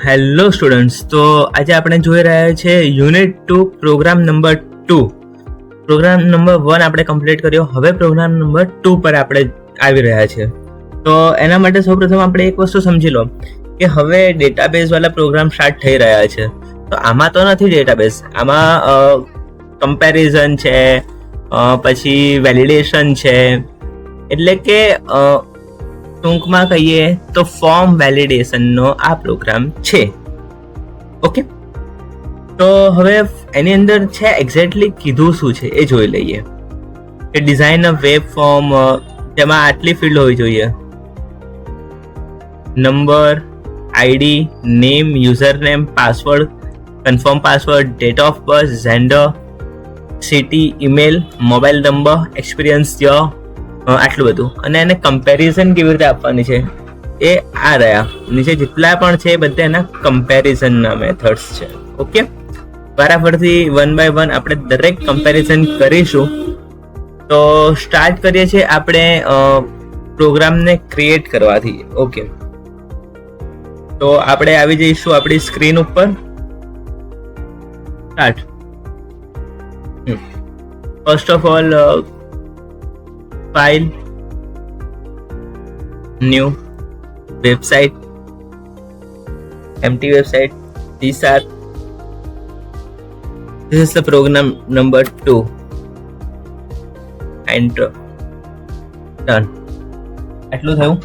Hello students, તો આજે આપણે જોઈ રહ્યા છે unit 2 program number 2. Program number 1 આપણે કમ્પ્લીટ કર્યો. હવે પ્રોગ્રામ નંબર 2 પર આપણે આવી રહ્યા છે. તો એના માટે સૌપ્રથમ આપણે એક વસ્તુ સમજી લો કે હવે ડેટાબેઝ વાળા પ્રોગ્રામ સ્ટાર્ટ થઈ રહ્યા છે. તો આમાં તો નથી ડેટાબેઝ, આમાં કમ્પેરિઝન છે, પછી વેલિડેશન છે, એટલે કે ટૂંકમાં કહીએ તો ફોર્મ વેલિડેશનનો આ પ્રોગ્રામ છે. ઓકે, તો હવે એની અંદર છે એક્ઝેક્ટલી કીધું શું છે એ જોઈ લઈએ. કે ડિઝાઇન અ વેબ ફોર્મ, તેમાં આટલી ફિલ્ડ હોવી જોઈએ: number, ID, name, user name, password, confirm password, date of birth, gender, city, email, mobile number, experience year, આટલું બધું. અને એને કમ્પેરિઝન કેવી રીતે આપવાની છે એ આ રહ્યા નીચે જેટલા પણ છે એ બધા એના કમ્પેરિઝનના મેથડ્સ છે. ઓકે, બરાબરથી 1 by 1 આપણે દરેક કમ્પેરિઝન કરીશું. તો સ્ટાર્ટ કરીએ છીએ આપણે પ્રોગ્રામને ક્રિએટ કરવાથી. ઓકે, તો આપણે આવી જઈશું આપણી સ્ક્રીન ઉપર. Start. First of all file, new, website, empty website, these are, this is the program number 2. Enter. Done. એટલું થયું.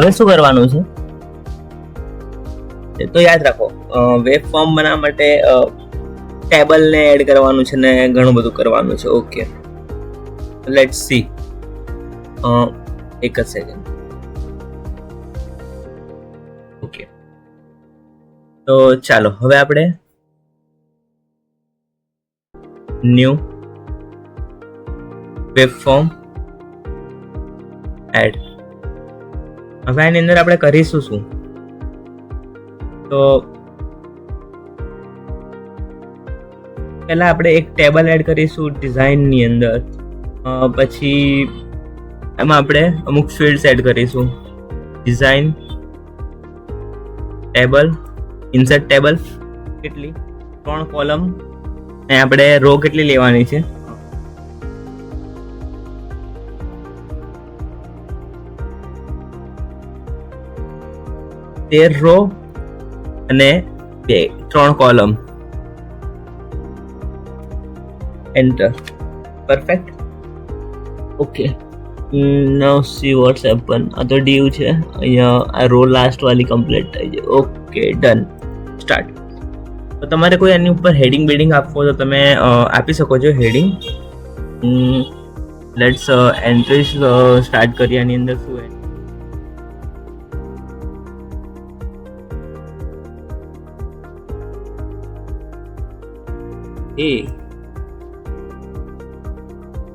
હવે શું કરવાનું છે એ તો યાદ રાખો. વેબ ફોર્મ બનાવવા માટે ટેબલ ને એડ કરવાનું છે ને ઘણું બધું કરવાનું છે. Okay, let's see. એક જ સેકન્ડ. ઓકે, તો ચાલો હવે આપણે ન્યૂ વેબ ફોર્મ એડ. હવે આની અંદર આપણે કરીશું શું? તો પહેલા આપણે એક ટેબલ એડ કરીશું ડિઝાઇનની અંદર. પછી એમાં આપણે અમુક ફિલ્ડ્સ એડ કરીશું. ડિઝાઇન ટેબલ, ઇન્સર્ટ ટેબલ, કેટલી 3 કોલમ, અને આપણે રો કેટલી લેવાની છે? 13 રો અને 3 column. Enter. Perfect. Okay. Now see what's happen. આ તો div છે, અહીંયા આ રો લાસ્ટ વાળી કમ્પ્લીટ થઈ છે. Okay, done. સ્ટાર્ટ. તો તમારે કોઈ એની ઉપર હેડિંગ બેડિંગ આપવો તો તમે આપી શકો છો હેડિંગ. લેટ્સ એન્ટ્રીઝ સ્ટાર્ટ કરીએ. આની અંદર શું એ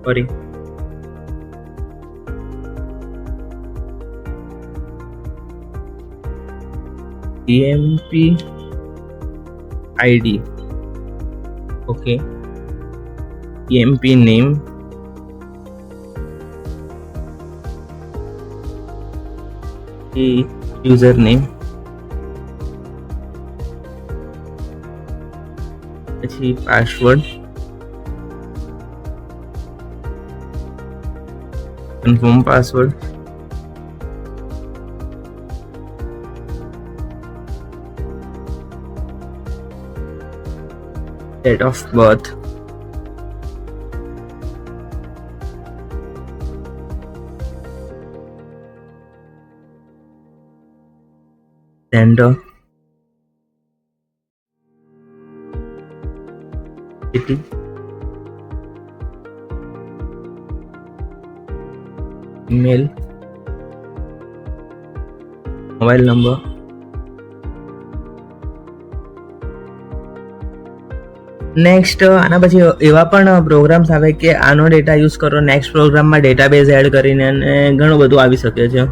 sorry, EMP ID. Okay, EMP name, user name, પછી password, confirm password, date of birth, gender, city, email, mobile number. Next આના પછી એવા પણ પ્રોગ્રામ્સ આવે કે આનો ડેટા યુઝ કરો, નેક્સ્ટ પ્રોગ્રામમાં ડેટાબેઝ એડ કરીને, અને ઘણું બધું આવી શકે છે.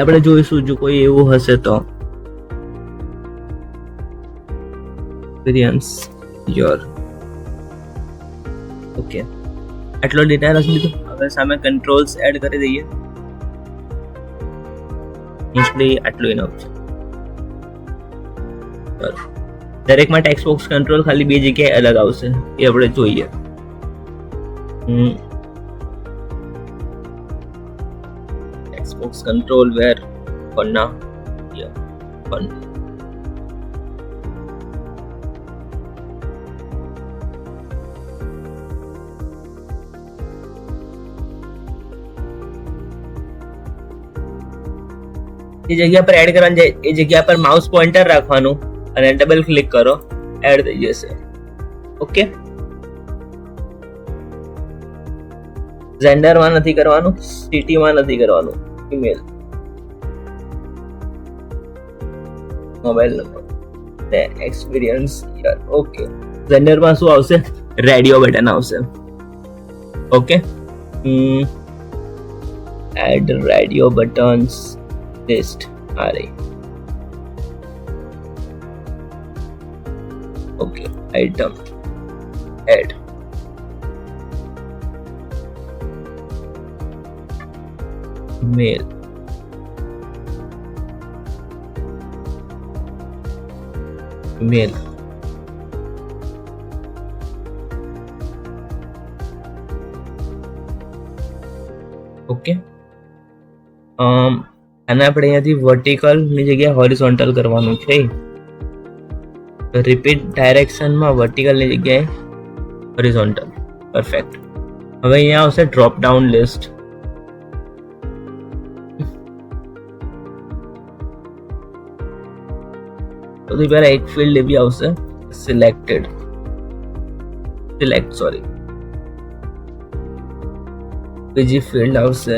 આપણે જોઈશું જો કોઈ એવું હશે તો. Experience your. ઓકે, આટલો ડેટા લખી દીધો. હવે સામે કંટ્રોલ્સ એડ કરી દઈએ. મોસ્ટલી આટલું ઇનફ છે. દરેકમાં ટેક્સ્ટ બોક્સ કંટ્રોલ ખાલી બે જગ્યાએ અલગ આવશે, એ આપણે જોઈએ. Text box control where for now here fun. એ જગ્યા પર એડ કરવાની જાય, એ જગ્યા પર માઉસ પોઇન્ટર રાખવાનું અને ડબલ ક્લિક કરો, એડ થઈ જશે. ઓકે, ઝેન્ડરમાં નથી કરવાનું, સિટીમાં નથી કરવાનું, email, mobile number, experience year. Okay, ઝેન્ડરમાં શું આવશે? રેડિયો બટન આવશે. Okay, add radio buttons list આ રહી. Okay, item add, mail, mail, okay. અને આપણે અહીંયાથી વર્ટિકલ ની જગ્યાએ હોરિઝોન્ટલ કરવાનું છે. રિપીટ ડાયરેક્શનમાં વર્ટિકલ ની જગ્યાએ હોરિઝોન્ટલ. પરફેક્ટ. હવે અહીંયા આવશે ડ્રોપ ડાઉન લિસ્ટ. સૌથી પહેલા એક ફિલ્ડ એવી આવશે સિલેક્ટેડ, સિલેક્ટ સોરી. બીજી ફિલ્ડ આવશે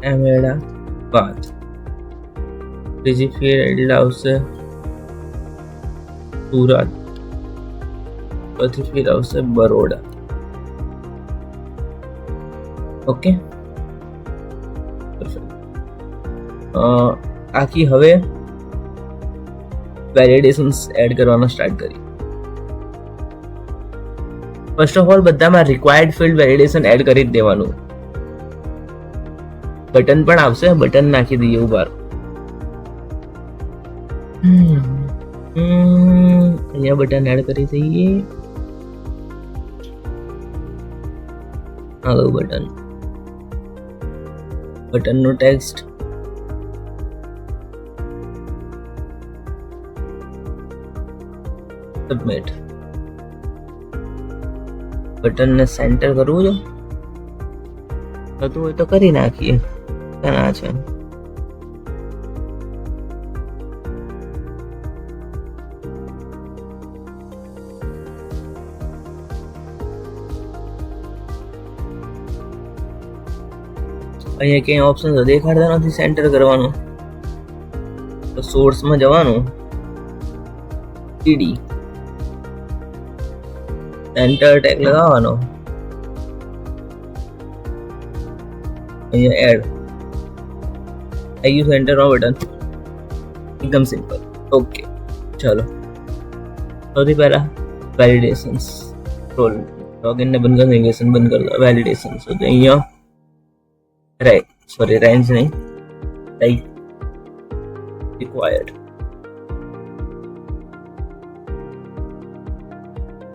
અહેમદાબાદ. ત્રીજી ફિલ્ડ આવશે સુરત. ચોથી ફિલ્ડ આવશે બરોડા. ઓકે, આખી હવે વેલિડેશન્સ એડ કરવાના સ્ટાર્ટ કરી. ફર્સ્ટ ઓફ ઓલ બધામાં રિક્વાયર્ડ ફિલ્ડ વેલિડેશન એડ કરી જ દેવાનું. બટન પણ આવશે, બટન નાખી દઈએ ઉપર. અહીંયા બટન એડ કરી દઈએ. આગળ બટન, બટનનું ટેક્સ્ટ સબમિટ. બટનને સેન્ટર કરવું છે, થતું હોય તો કરી નાખીએ. ઘણા છે. અહીંયા ક્યાંય ઓપ્શન તો દેખાડતા નથી સેન્ટર કરવાનું, તો સોર્સમાં જવાનું, સીડી સેન્ટર ટેગ લગાવવાનો, અહીંયા એડ થઈ ગયું સેન્ટરમાં બટન. એકદમ સિમ્પલ. ઓકે, ચલો સૌથી પહેલા વેલિડેશન્સ રોલ લોગિન ને બંધ કરી, નેવિગેશન બંધ કરી દો. વેલિડેશન્સ તો અહીંયા રેન્જ નહીં, ટાઈપ રિક્વાયર્ડ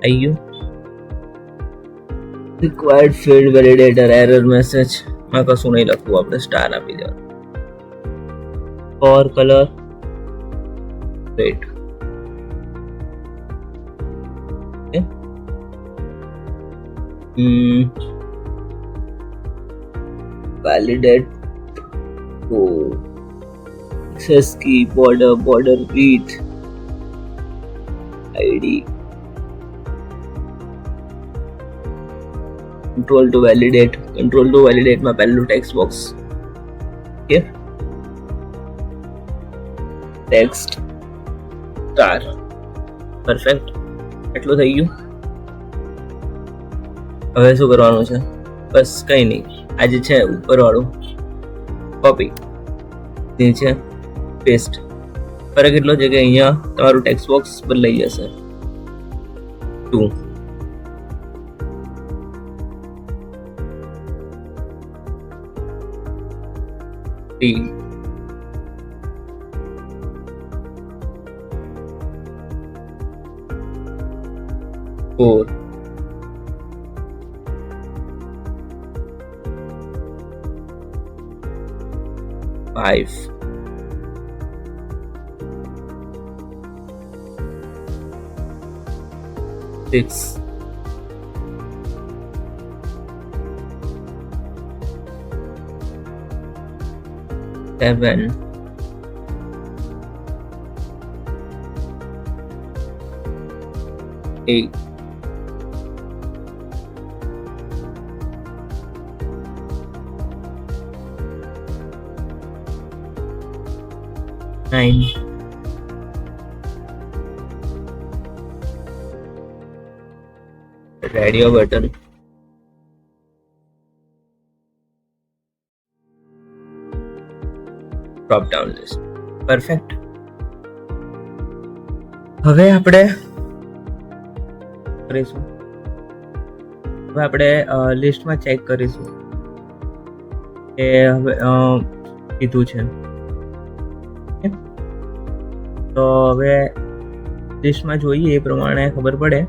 આવી ગયું. Required field validator error message માં કશું નહીં લખવું, આપણે સ્ટાર આપી દેવાનું. Fore colour red. validate to access key, border width, id, control to validate માં પહેલું text box. Okay, text star. Perfect, એટલું થઈ ગયું. હવે શું કરવાનું છે? બસ કઈ નહીં, આ જે છે ઉપર વાળું કોપી, નીચે પેસ્ટ. ફરક એટલો છે કે અહીંયા તમારું ટેક્સ્ટ બોક્સ બદલાઈ જશે. 2 2 3 4 5 6 7 8 9 radio button, drop down list. Perfect. હવે આપણે કરીશું, હવે આપણે લિસ્ટમાં ચેક કરીશું કે હવે કીધું છે. તો હવે લિસ્ટમાં જોઈએ એ પ્રમાણે ખબર પડે.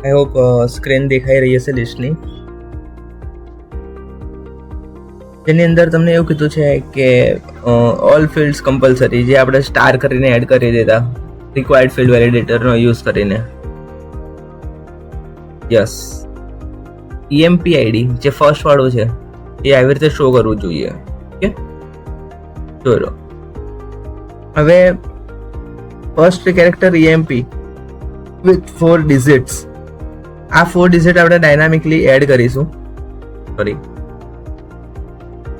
આઈ હોપ સ્ક્રીન દેખાઈ રહી હશે લિસ્ટની, જેની અંદર તમને એવું કીધું છે કે ઓલ ફિલ્ડ્સ કમ્પલસરી, જે આપણે સ્ટાર કરીને એડ કરી દેતા રિક્વાયર્ડ ફિલ્ડ વેલિડેટરનો યુઝ કરીને. યસ, EMP ID જે ફર્સ્ટ વાળું છે એ આવી રીતે શો કરવું જોઈએ. ઓકે, ચલો હવે first character EMP with 4 digits. આ 4 ડિજિટ આપણે ડાયનામિકલી એડ કરીશું. સોરી,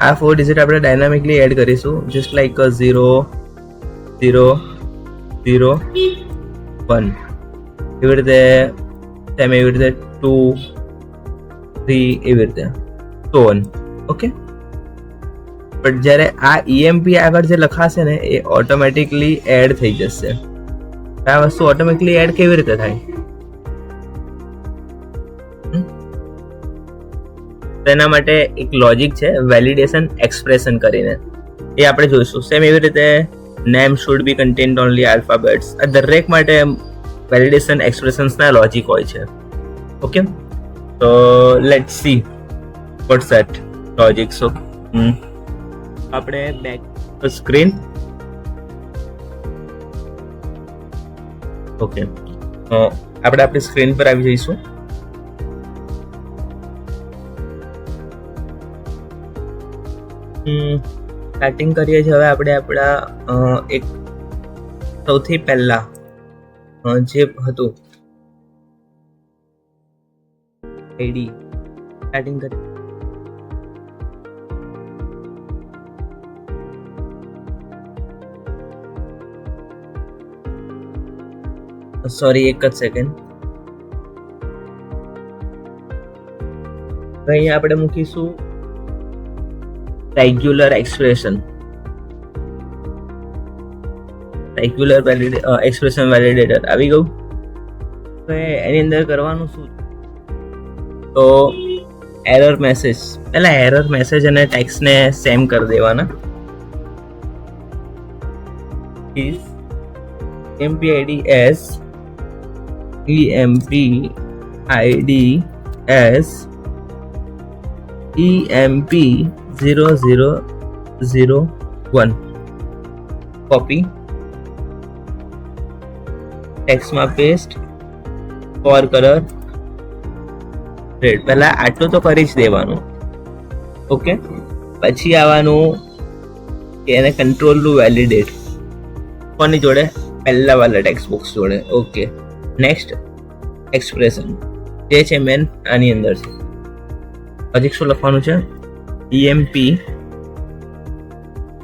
આ 4 ડિજિટ આપણે ડાયનામિકલી એડ કરીશું, જસ્ટ લાઈક 0 0 0 1 એવી રીતે, સેમ એવી રીતે 2 3 એવી રીતે તો 1. ઓકે, બટ જ્યારે આ EMP આગળ જે લખાશે ને એ ઓટોમેટિકલી એડ થઈ જશે. આ વસ્તુ ઓટોમેટિકલી એડ કેવી રીતે થાય? તેના માટે એક લોજિક છે વેલિડેશન એક્સપ્રેશન કરીને, એ આપણે જોઈશું. સેમ એવી રીતે name should be contained only alphabets. આ દરેક માટે વેલિડેશન એક્સપ્રેશન્સના લોજિક હોય છે. ઓકે, તો let's see what's that logic. So આપણે બેક સ્ક્રીન. ઓકે, આપણે આપણી સ્ક્રીન પર આવી જઈશું. સ્ટાર્ટિંગ કરીએ છીએ હવે આપણે આપણા એક સૌથી પહેલા જે હતું આઈડી સ્ટાર્ટિંગ કરીએ. સોરી, એક જ સેકન્ડ. અહીંયા આપણે મૂકીશું regular expression, regular expression validator આવી ગયું. હવે એની અંદર કરવાનું શું? તો એરર મેસેજ, પહેલા એરર મેસેજ અને ટેક્સ્ટને સેમ કરી દેવાના. Is EMP ID as EMP ID as EMP 0001. Copy, ટેક્સ્ટમાં પેસ્ટ, ફોર કલર રેડ. પહેલા આટલું તો કરી જ દેવાનું. ઓકે, પછી આવવાનું કે એને કંટ્રોલ ટુ વેલિડેટ કોની જોડે? પહેલા વાળા ટેક્સ્ટ બોક્સ જોડે. ઓકે, નેક્સ્ટ એક્સપ્રેશન જે છે મેન આની અંદર છે. હજી શું લખવાનું છે? EMP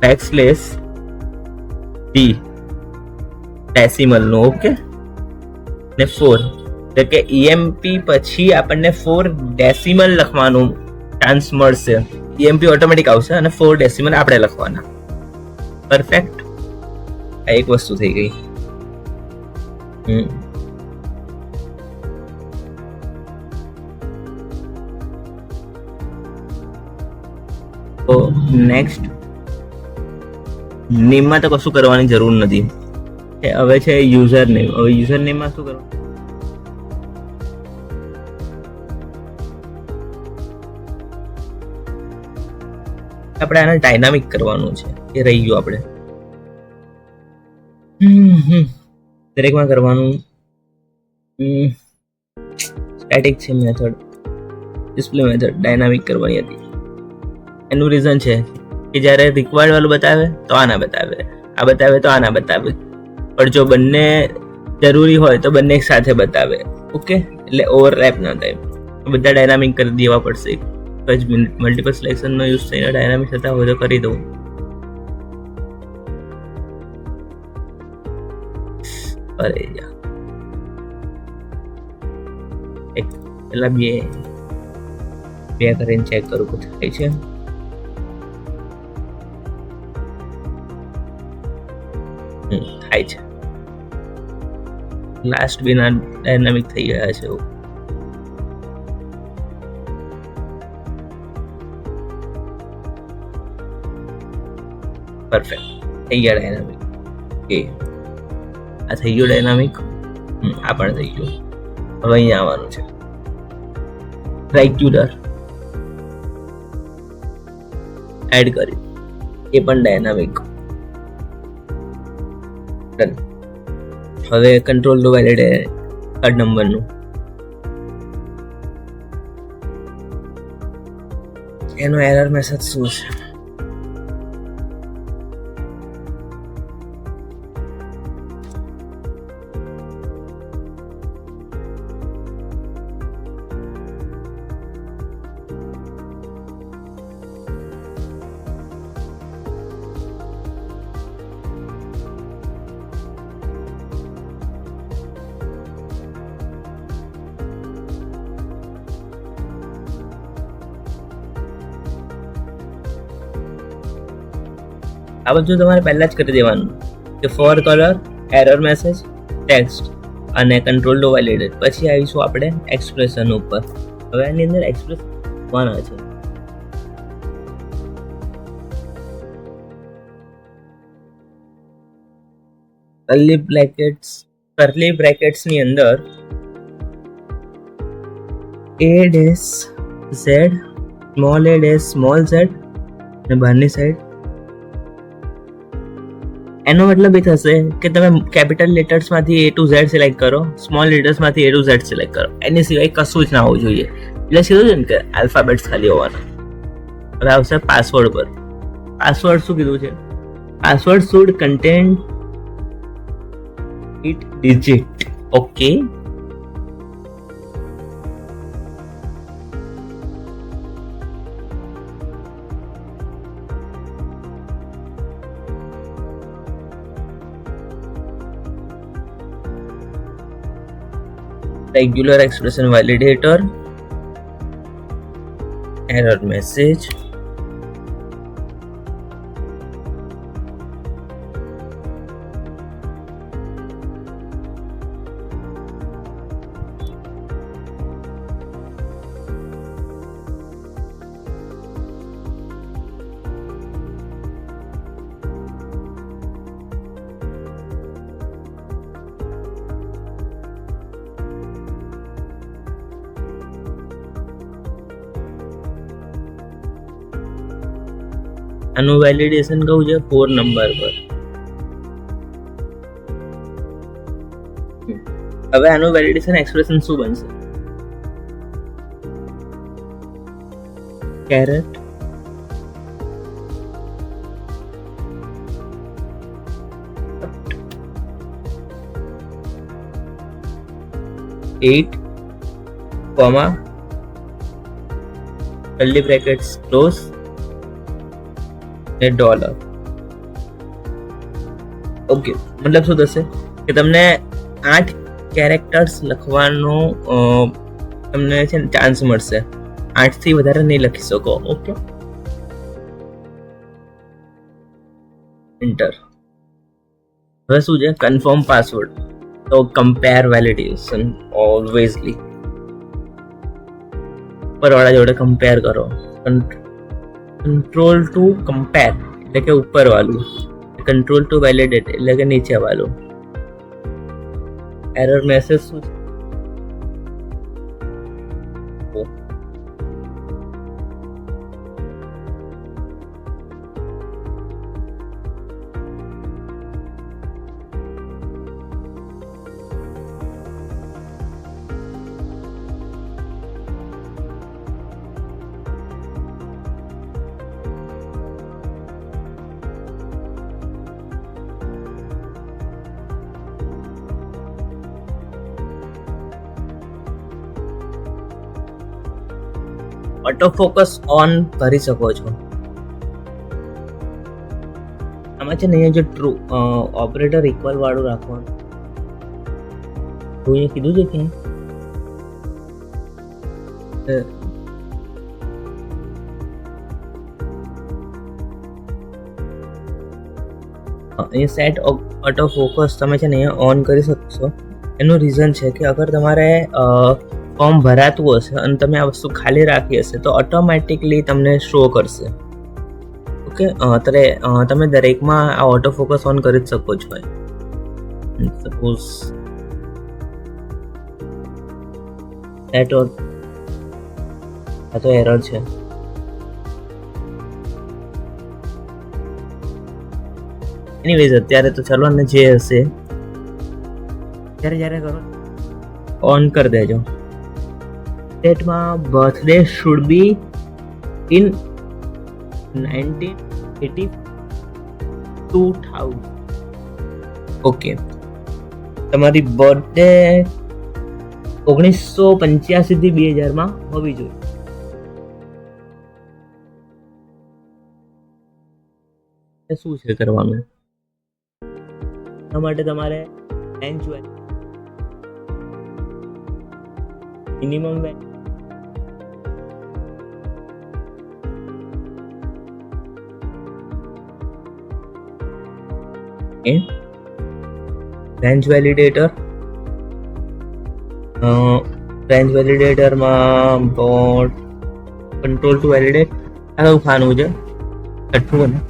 બેકસ્લેશ D ડેસિમલ નો. ઓકે, ને 4 એટલે કે EMP પછી આપણને 4 ડેસિમલ લખવાનું ચાન્સ મળશે. EMP ઓટોમેટિક આવશે અને 4 ડેસિમલ આપણે લખવાના. પરફેક્ટ, આ એક વસ્તુ થઈ ગઈ. તો નેક્સ્ટ નેમમાં તો કશું કરવાની જરૂર નથી. હવે છે યુઝર નેમ. હવે યુઝર નેમમાં શું કરવાનું? આપણે આને ડાયનામિક કરવાનું છે. એ રહી ગયું આપણે દરેકમાં કરવાનું. સ્ટેટિક છે મેથડ, ડિસ્પ્લે મેથડ ડાયનામિક કરવાની હતી. એનું રીઝન છે કે જ્યારે રિક્વાયર્ડ વાળું બતાવે તો આના બતાવે, આ બતાવે તો આના બતાવે, પણ જો બંને જરૂરી હોય તો બંને એક સાથે બતાવે. ઓકે, એટલે ઓવરલેપ ના થાય. બધા ડાયનામિક કરી દેવા પડશે. એક જ મિનિટ મલ્ટિપલ સિલેક્શનનો યુઝ થઈને ડાયનામિક થતા હોય તો કરી દઉં. અરે યાર, એક પેલા બે કરીને ચેક કરું કે થાય છે. થાય છે. લાસ્ટ બે ના ડાયનામિક થઈ ગયા છે. પરફેક્ટ થઈ ગયા ડાયનામિક. ઓકે, આ થઈ ગયો ડાયનામિક. આ પણ થઈ ગયું. હવે અહીંયા આવવાનું છે રેગ્યુલર એડ કરી, એ પણ ડાયનામિક. હવે કંટ્રોલ ટુ વેલિડેટ કાર્ડ નંબરનું એનો એરર મેસેજ શું છે? આ બધું તમારે પહેલા જ કરી દેવાનું કે fore colour, error message, text અને કંટ્રોલ ટુ વેલિડેટ. પછી આવીશું આપણે એક્સપ્રેશન ઉપર. હવે એની અંદર એક્સપ્રેશન વાના છે. કર્લી બ્રેકેટ્સ ની અંદર a dash z, small a dash small z અને બહારની સાઈડ. એનો મતલબ એ થશે કે તમે કેપિટલ લેટર્સમાંથી A to Z સિલેક્ટ કરો, સ્મોલ લેટર્સમાંથી A to Z સિલેક્ટ કરો. એની સિવાય કશું જ ના હોવું જોઈએ. એટલે સીધું છે ને કે આલ્ફાબેટ્સ ખાલી હોવાના. હવે આવશે પાસવર્ડ પર. પાસવર્ડ શું કીધું છે? Password should contain 8 digit. Okay, regular expression validator, error message, આનું વેલિડેશન કહું છે 4 નંબર પર. હવે આનું વેલિડેશન એક્સપ્રેશન શું બનશે? Caret $8, curly brackets close $. Okay, મતલબ શું થશે કે તમને 8 કેરેક્ટર્સ લખવાનો તમને છે ને ચાન્સ મળશે. 8 થી વધારે નહીં લખી શકો. Okay, enter. હવે શું છે? Confirm password. તો કમ્પેર વેલિડેશન ઓલવેઝલી ઉપરવાળા જોડે કમ્પેર કરો. કંટ્રોલ ટુ કમ્પેર એટલે કે ઉપર વાળું, કંટ્રોલ ટુ વેલિડેટ એટલે કે નીચે વાળું. એરર મેસેજ શું છે? ઓટો ફોકસ ઓન કરી શકો છો. આમાં છે ને અહીંયા જે ટ્રુ ઓપરેટર ઇક્વલ વાળું રાખવાનું, હું અહીંયા કીધું છે કે અહીંયા સેટ ઓટો ફોકસ તમે છે ને અહીંયા ઓન કરી શકશો. એનું રીઝન છે કે અગર તમારે ફોર્મ ભરાતું હશે અને તમે આ વસ્તુ ખાલી રાખી હશે તો ઓટોમેટિકલી તમને શો કરશે. ઓકે, અત્યારે તમે દરેકમાં આ ઓટો ફોકસ ઓન કરી જ શકો છો. સપોઝ સેટ આ તો એરર છે. એનીવેઝ અત્યારે તો ચાલો ને જે હશે જ્યારે કરો ઓન કરી દેજો. સ્ટેટમાં birthday should be in 1982,000. Okay, તમારી બર્થડે 1985 થી 2000 હોવી જોઈએ. શું છે કરવાનું? એના માટે તમારે મિનિમમ રેન્જ વેલિડેટર, વેલિડેટરમાં બોટ કંટ્રોલ ટુ વેલિડેટ આ ખાનું છે. છઠ્ઠું ને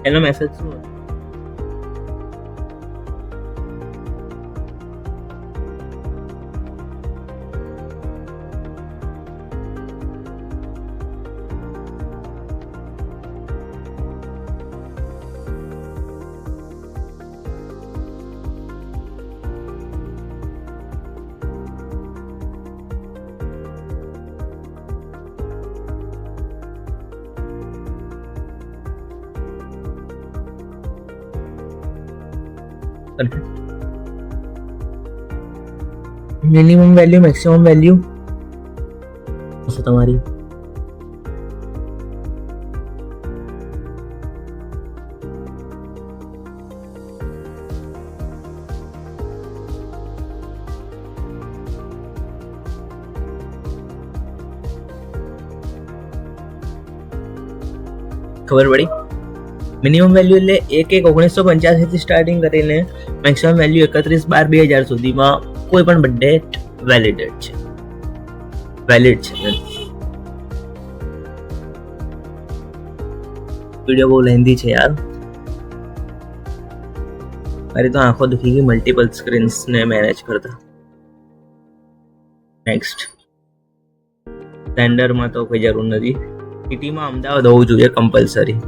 એનો મેસેજ શું હતો? મિનિમમ વેલ્યુ, મેક્સિમમ વેલ્યુ તમારી ખબર પડી? મિનિમમ વેલ્યુ એટલે 1/1985 થી સ્ટાર્ટિંગ કરીને મેક્સિમમ વેલ્યુ 31/12/2000 સુધીમાં કોઈ પણ બર્થડે વેલિડ છે. વિડીયો બહુ લેન્ધી છે યાર, મારી તો આંખો દુખી ગઈ મલ્ટિપલ સ્ક્રીન્સ ને મેનેજ કરતા. નેક્સ્ટ, સ્ટેન્ડર્ડમાં તો કોઈ જરૂર નથી. સિટીમાં અમદાવાદ હોવું જોઈએ કમ્પલસરી.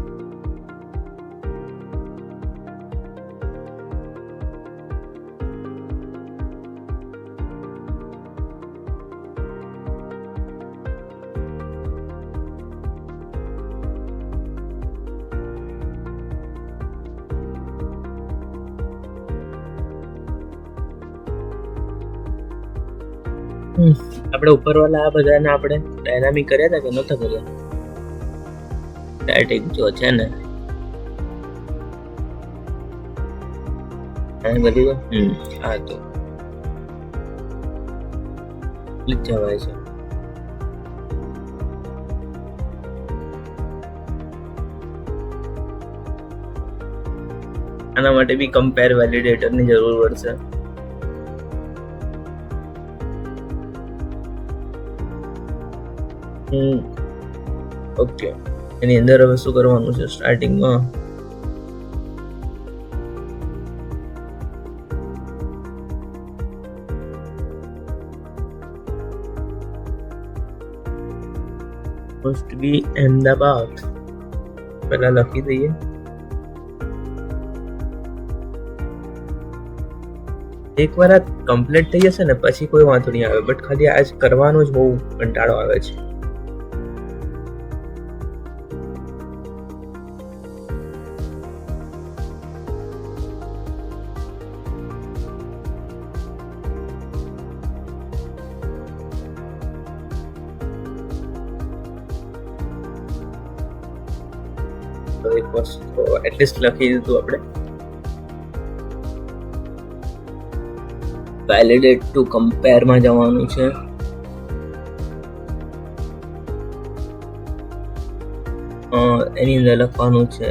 આપણે ઉપરવાળા આ બધાને આપણે ડાયનામિક કર્યા હતા કે નહોતા કર્યા? સ્ટેટિક જો છે ને બધી હા તો જવાય છે. આના માટે બી કમ્પેર વેલિડેટરની જરૂર પડશે. ઓકે, એની અંદર હવે શું કરવાનું છે? સ્ટાર્ટિંગમાં must be અમદાવાદ પહેલા લખી દઈએ. એકવાર આ કમ્પ્લીટ થઈ જશે ને પછી કોઈ વાંધો નહીં આવે, બટ ખાલી આજ કરવાનો જ બહુ કંટાળો આવે છે. એક વસ્તુ એટલીસ્ટ લખી દીધું આપણે. વેલિડેટ ટુ કમ્પેરમાં જવાનું છે. એની અંદર લખવાનું છે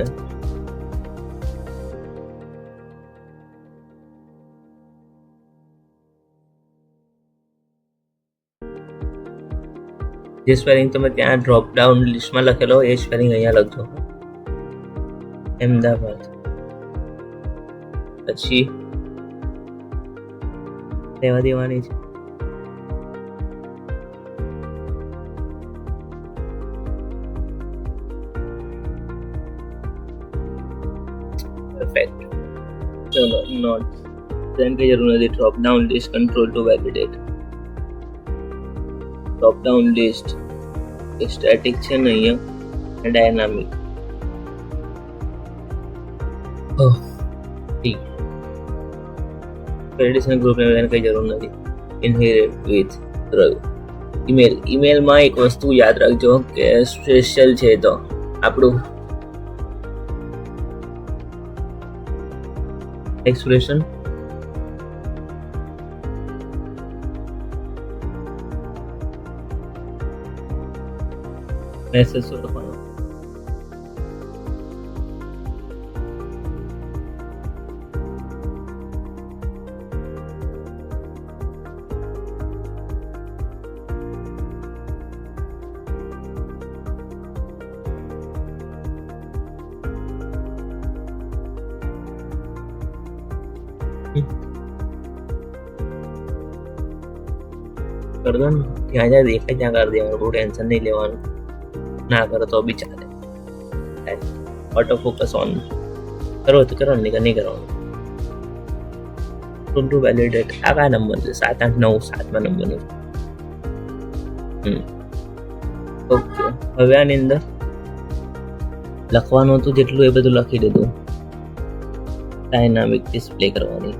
જે સ્પેલિંગ તમે ત્યાં ડ્રોપ ડાઉન લિસ્ટમાં લખેલો એ સ્પેલિંગ અહીંયા લખજો. અમદાવાદ પછી રહેવા દેવાની છે. પરફેક્ટ. ચલો નોટ તેમ કઈ જરૂર નથી. Drop down list control to validate. Drop down list static છે ને અહીંયા ડાયનામિક. વેલિડેશન ગ્રુપ ને કઈ જરૂર નથી. Inherit with email. ઈમેલમાં એક વસ્તુ યાદ રાખજો કે સ્પેશિયલ છે તો આપણું એક્સપ્રેશન મેસેજ લખવાનો. कर दो ना, ત્યાં જ્યાં દેખાય ત્યાં કરી દેવાનું. બહુ ટેન્શન નહીં લેવાનું. ના કરો તો બી ચાલે. ઓટો ફોકસ ઓન કરો તો કરો, નહીં કરવાનું. To validate. આ કયા નંબર છે? 7, 8, 9 7મા નંબરનો. ઓકે, હવે આની અંદર લખવાનું હતું જેટલું એ બધું લખી દીધું. ડાયનામિક ડિસ્પ્લે કરવાની.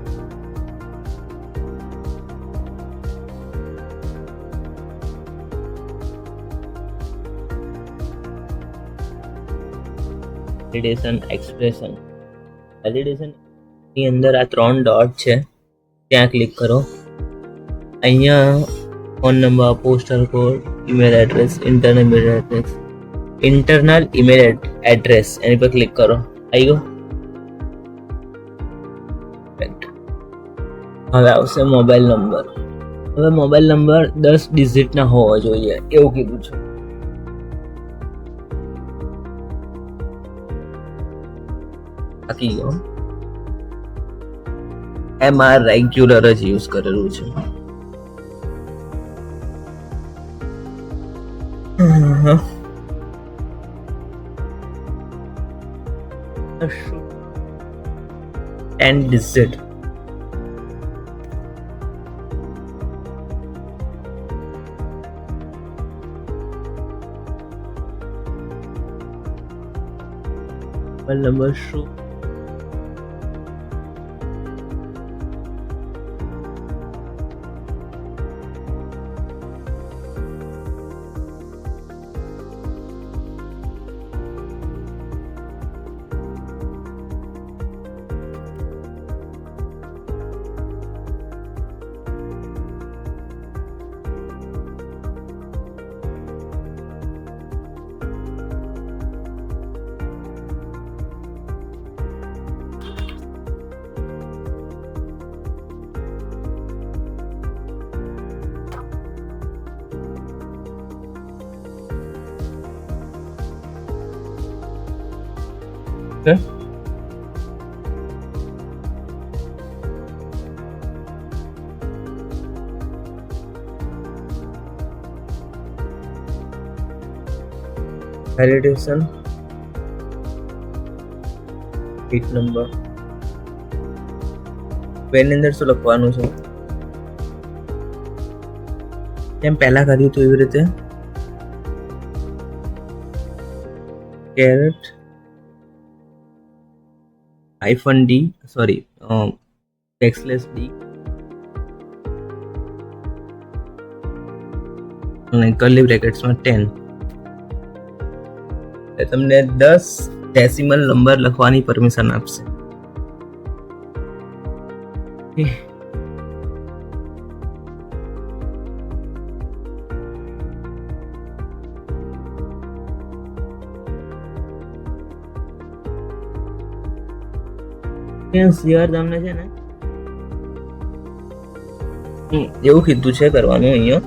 Validation expression. વેલિડેશન ની અંદર આ 3 ડોટ છે, ત્યાં ક્લિક કરો. અહીંયા phone number, postal code, email address, internal email address એની પર ક્લિક કરો. આવી ગયો. હવે આવશે મોબાઈલ નંબર. હવે મોબાઈલ નંબર 10 ડિજિટના હોવા જોઈએ એવું કીધું છે. બાકી ગયો. એમાં રેગ્યુલર જ યુઝ કરેલું છે. and digit. Mobile number show. Validation બીટ નંબર પેનની અંદર શું લખવાનું છે જેમ પહેલા કર્યું હતું એવી રીતે caret -d sorry backslash d અને કર્લી બ્રેકેટ્સમાં 10 એ તમને 10 ડેસિમલ નંબર લખવાની પરમિશન આપશે. યર તમને છે ને એવું કીધું છે કરવાનું અહીંયા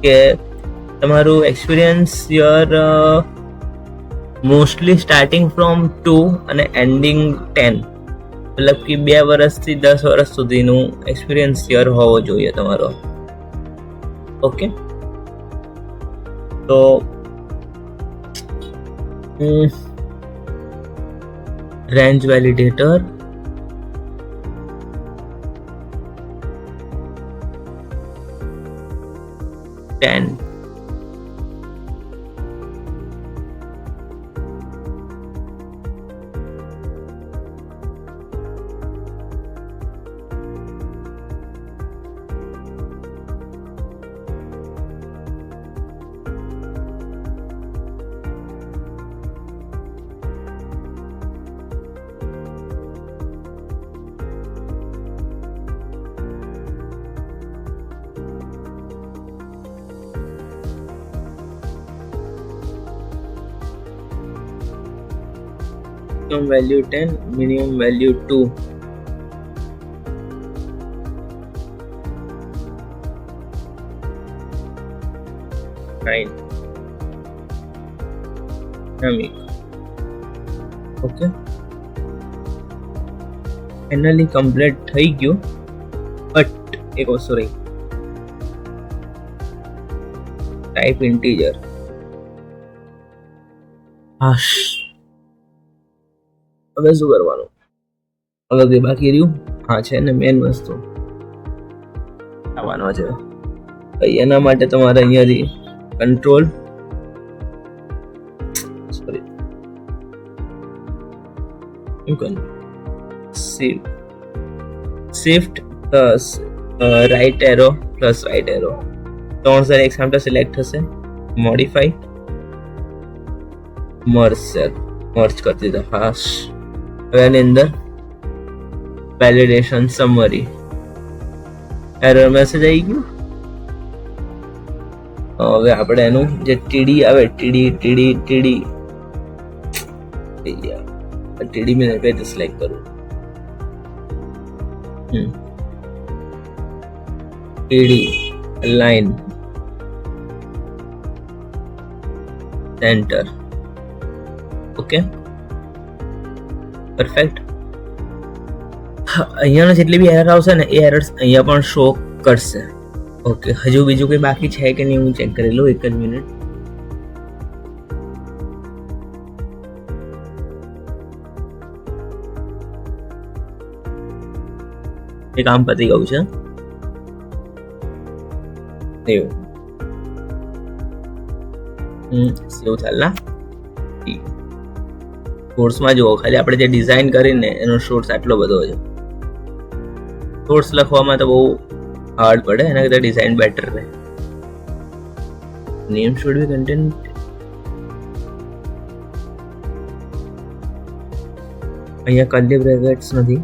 કે તમારું experience year mostly starting from 2 અને એન્ડિંગ 10 મતલબ કે 2 વર્ષથી 10 વર્ષ સુધીનું એક્સપિરિયન્સ યર હોવો જોઈએ તમારો. ઓકે તો range validator -10 maximum value 10 minimum value 2 9 dynamic. Okay finally complete થઈ ગયું બટ એક વસ્તુ રહી ટાઈપ ઇન્ટીજર. હાશ હવે શું કરવાનું હવે જે બાકી રહ્યું હા છે ને મેન વસ્તુ આવવાનો છે એના માટે તમારે અહીંયાથી control sorry shift plus right arrow plus right arrow 3 sir એક સામે સિલેક્ટ થશે મોડિફાઈ મર્જ કરી દીધા. હાશ હવે એની અંદર વેલિડેશન સમરી એરર મેસેજ આવી ગયું. હવે આપણે એનું જે ટીડી આવે ટીડી મેં કઈ રીતે સિલેક્ટ કરું TD line centre. Okay perfect. અહીંયાનો જેટલી બી એરર આવશે ને એ એરર્સ અહીંયા પણ શો કરશે. ઓકે હજુ બીજું કંઈ બાકી છે કે નહીં હું ચેક કરી લઉં એક જ મિનિટ. એ કામ પતી ગયું છે એવું સેવ ચાલના સોર્સમાં જુઓ ખાલી આપણે જે ડિઝાઇન કરીને એનો સોર્સ આટલો બધો છે. સોર્સ લખવામાં તો બહુ હાર્ડ પડે એના કરતાં ડિઝાઇન બેટર રહે. નેમ શુડ બી કન્ટેન્ટ અહીંયા કર્લી બ્રેકેટ્સ નથી.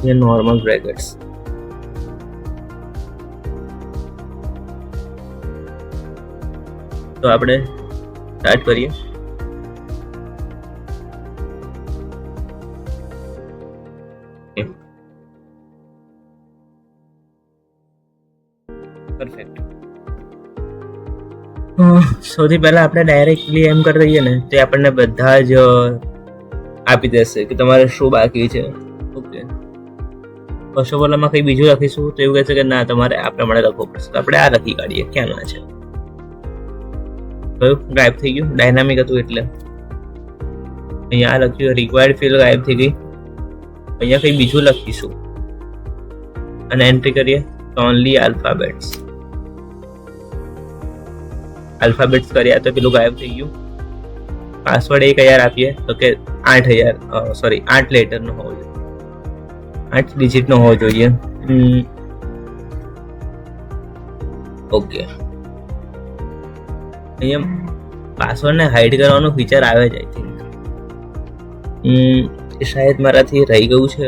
ये नॉर्मल ब्रैकेट्स तो આપણે સ્ટાર્ટ કરીએ. પરફેક્ટ. સૌથી પહેલા આપણે ડાયરેક્ટલી એમ કરી દઈએ ને તે આપણને બધા જ આપી દેશે કે તમારે શું બાકી છે. ઓકે ફર્સ્ટ ઓફ ઓલ આમાં કંઈ બીજું લખીશું તો એવું કહે છે કે ના તમારે આ પ્રમાણે લખવું પડશે, તો આપણે આ લખી કાઢીએ. ક્યાં ના છે કયું ગાયબ થઈ ગયું, ડાયનામિક હતું એટલે. અહીંયા લખ્યું રિક્વાયર્ડ ફિલ્ડ ગાયબ થઈ ગઈ. અહીંયા કંઈ બીજું લખીશું અને એન્ટ્રી કરીએ તો ઓનલી આલ્ફાબેટ્સ કર્યા તો પેલું ગાયબ થઈ ગયું. પાસવર્ડ 1000 આપીએ તો કે 8 લેટરનો હોવો જોઈએ, 8 ડિજિટનો હોવો જોઈએ. ઓકે, અહીંયા પાસવર્ડને હાઈડ કરવાનું ફીચર આવે છે. આઈ થિંક શાયદ મારાથી રહી ગયું છે,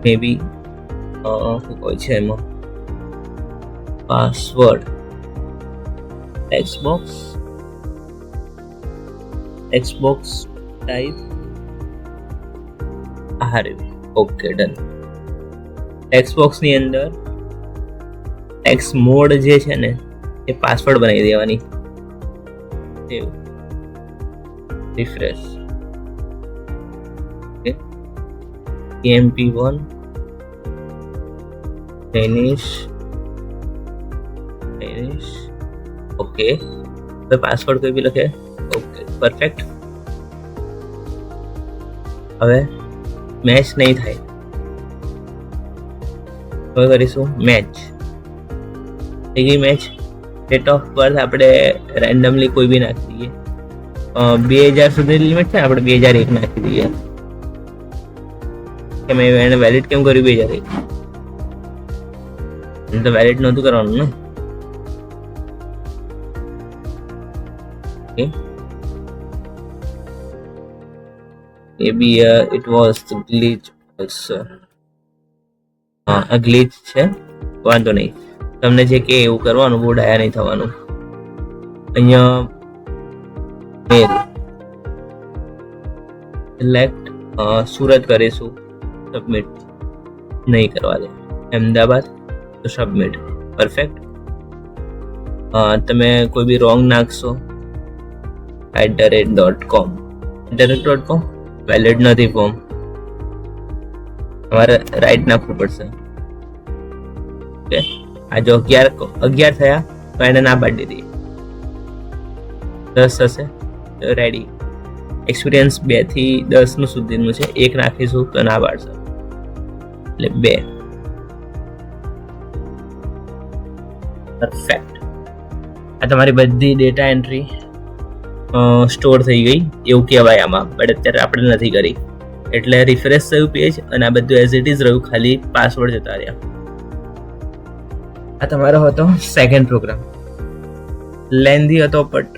મે બી. શું કહે છે એમાં password textbox type okay done. ટેક્સ્ટબોક્સની અંદર ટેક્સ્ટ મોડ જે છે ને એ પાસવર્ડ બનાવી દેવાની. Refresh EMP1 finish. ઓકે, હવે પાસવર્ડ કોઈ બી લખે. Okay perfect. હવે મેચ નહીં થાય, હવે કરીશું મેચ. થઈ ગઈ મેચ. ડેટ ઓફ બર્થ આપણે રેન્ડમલી કોઈ બી નાખી દઈએ. 2000 સુધીની લિમિટ છે, આપણે 2001 નાખી દઈએ. કે મેં એને વેલિડ કેમ કર્યું 2001? તો વેલિડ નહોતું કરવાનું ને. Okay. Maybe it was the glitch also. આ ગ્લિચ છે, વાંધો નહીં. તમને જે કે એવું કરવાનું, બહુ ડાયા નહીં થવાનું. અહીંયા મેલ સિલેક્ટ સુરત કરીશું, સબમિટ નહીં કરવા દે. અમદાવાદ તો સબમિટ. પરફેક્ટ. તમે કોઈ બી રોંગ નાખશો @.com વેલિડ નથી ફોર્મ, તમારે રાઈટ નાખવું પડશે. ઓકે, આ જો 11 થયા તો એને ના પાડી દઈએ. 10 થશે તો રેડી. એક્સપિરિયન્સ 2 થી 10 નું સુધીનું છે, 1 નાખીશું તો ના પાડશે, એટલે 2. પરફેક્ટ. આ તમારી બધી ડેટા એન્ટ્રી સ્ટોર થઈ ગઈ એવું કહેવાય આમાં, બટ અત્યારે આપણે નથી કરી એટલે રિફ્રેશ થયું પેજ અને આ બધું એઝ ઇટ ઇઝ રહ્યું, ખાલી પાસવર્ડ જતા રહ્યા. આ તમારો હતો સેકન્ડ પ્રોગ્રામ. લેન્ધી હતો બટ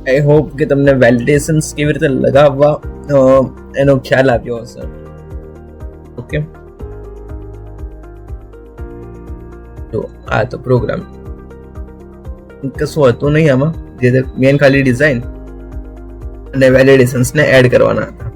આઈ હોપ કે તમને વેલિડેશન્સ કેવી રીતે લગાવવા એનો ખ્યાલ આવ્યો હશે. ઓકે, તો આ તો પ્રોગ્રામ, કશું હતું નહીં આમાં. જે મેન ખાલી ડિઝાઇન અને વેલિડેશન્સને એડ કરવાના હતા.